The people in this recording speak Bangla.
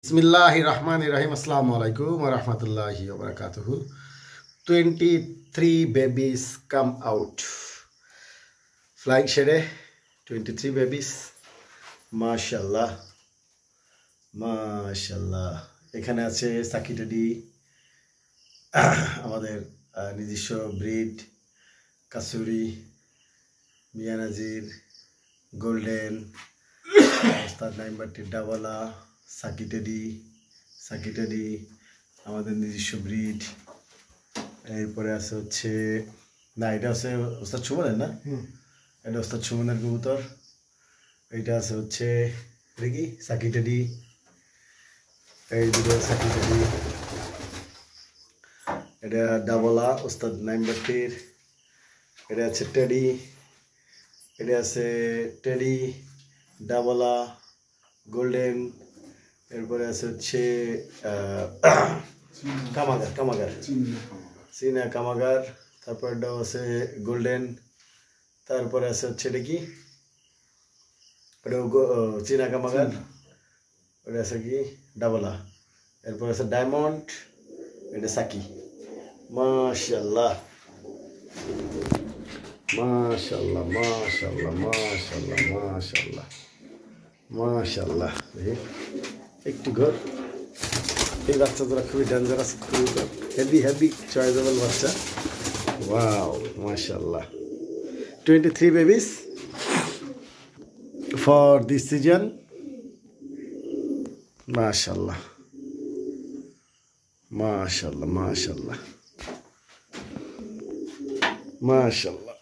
Bismillahirrahmanirrahim. Assalamualaikum warahmatullahi wabarakatuh. 23 babies come out. Flying shade. 23 babies. MashaAllah. MashaAllah. এখানে আছে সাকি টেডি, আমাদের নিজস্ব ব্রিড, কাসুরি, মিয়া নাজির, গোল্ডেন, ওস্তাদ নাইম বাট্টির ডাবলা, সাকি টেডি আমাদের নিজস্ব ব্রিড। এরপরে আছে হচ্ছে না, এটা আছে ওস্তাদ সুমনের, না এটা ওস্তাদ সুমনের কবুতর। এইটা আছে হচ্ছে এটা কি সাকি টেডি, এই দুটো সাকি টেডি। এটা ডাবলা ওস্তাদ নাইম বাট্টির। এটা আছে টেডি, এটা আছে টেডি, ডাবলা, গোল্ডেন। এরপরে আছে হচ্ছে কামাগার চীনা কামাগার। তারপরটাও আছে গোল্ডেন। তারপরে আছে হচ্ছে এটা কি, ওটাও চীনা কামাগার। ওটা আছে কি ডাবলা। এরপর আছে ডায়মন্ড, এটা সাকি। মাশাআল্লাহ মাশাআল্লাহ মাশাআল্লাহ মাশাআল্লাহ মাশাআল্লাহ মাশাআল্লাহ। একটু ঘর, এই বাচ্চা তোরা খুবই ডেঞ্জারাস, খুবই হেভি চয়েসেবল বাচ্চা। ওয়াও মাশাআল্লাহ। 23 babies for this season. মাশাআল্লাহ মাশাআল্লাহ মাশাআল্লাহ মাশাআল্লাহ।